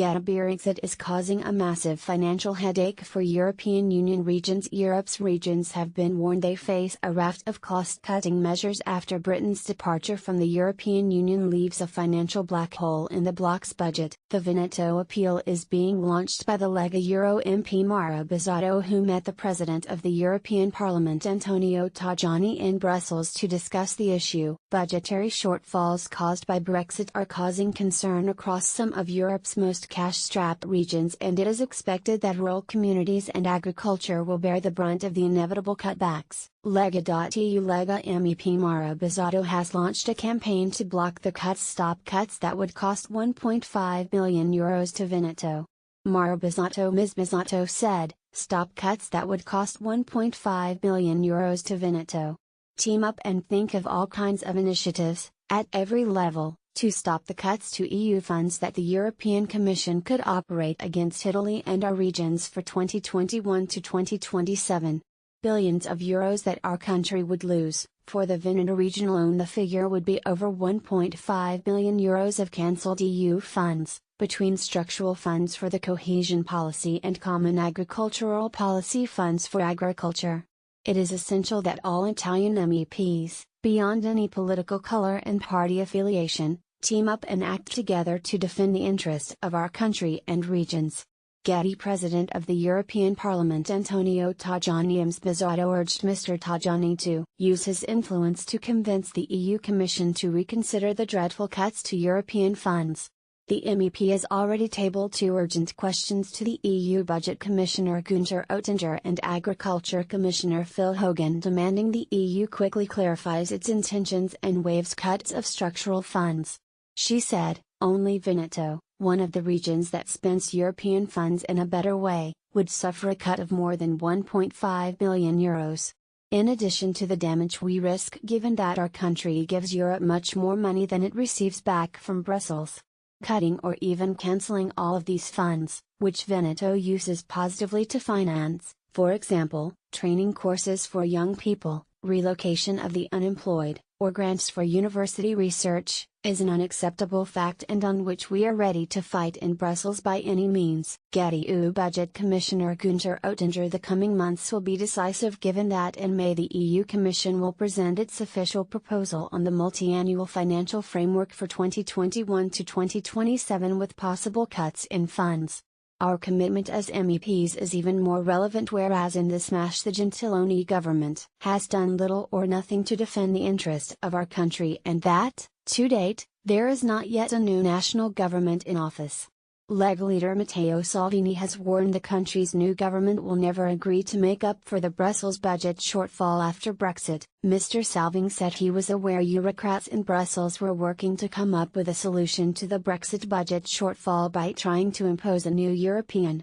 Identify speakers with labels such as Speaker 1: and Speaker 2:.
Speaker 1: Brexit is causing a massive financial headache for European Union regions. Europe's regions have been warned they face a raft of cost-cutting measures after Britain's departure from the European Union leaves a financial black hole in the bloc's budget. The veto appeal is being launched by the Lega Euro MP Mauro Bizzato, who met the President of the European Parliament Antonio Tajani in Brussels to discuss the issue. Budgetary shortfalls caused by Brexit are causing concern across some of Europe's most cash-strapped regions, and it is expected that rural communities and agriculture will bear the brunt of the inevitable cutbacks. Lega.eu Lega MEP Mauro Bizzato has launched a campaign to block the cuts. Stop cuts that would cost €1.5 billion to Veneto. Mauro Bizzato Ms. Bizzato said, "Stop cuts that would cost €1.5 billion to Veneto. Team up and think of all kinds of initiatives, at every level, to stop the cuts to EU funds that the European Commission could operate against Italy and our regions for 2021 to 2027. Billions of euros that our country would lose. For the Veneto region alone, the figure would be over €1.5 billion of cancelled EU funds, between structural funds for the cohesion policy and common agricultural policy funds for agriculture. It is essential that all Italian MEPs, beyond any political color and party affiliation, team up and act together to defend the interests of our country and regions." President of the European Parliament Antonio Tajani Ms. Bizzato urged Mr. Tajani to use his influence to convince the EU Commission to reconsider the dreadful cuts to European funds. The MEP has already tabled 2 urgent questions to the EU Budget Commissioner Günther Oettinger and Agriculture Commissioner Phil Hogan, demanding the EU quickly clarifies its intentions and waives cuts of structural funds. She said, "Only Veneto, one of the regions that spends European funds in a better way, would suffer a cut of more than €1.5 billion. In addition to the damage we risk given that our country gives Europe much more money than it receives back from Brussels. Cutting or even cancelling all of these funds, which Veneto uses positively to finance, for example, training courses for young people, relocation of the unemployed, or grants for university research, is an unacceptable fact and on which we are ready to fight in Brussels by any means." EU Budget Commissioner Günther Oettinger: "The coming months will be decisive given that in May the EU Commission will present its official proposal on the multi-annual financial framework for 2021 to 2027 with possible cuts in funds. Our commitment as MEPs is even more relevant, whereas in this mash the Gentiloni government has done little or nothing to defend the interests of our country, and that, to date, there is not yet a new national government in office." Lega leader Matteo Salvini has warned the country's new government will never agree to make up for the Brussels budget shortfall after Brexit. Mr. Salvini said he was aware bureaucrats in Brussels were working to come up with a solution to the Brexit budget shortfall by trying to impose a new European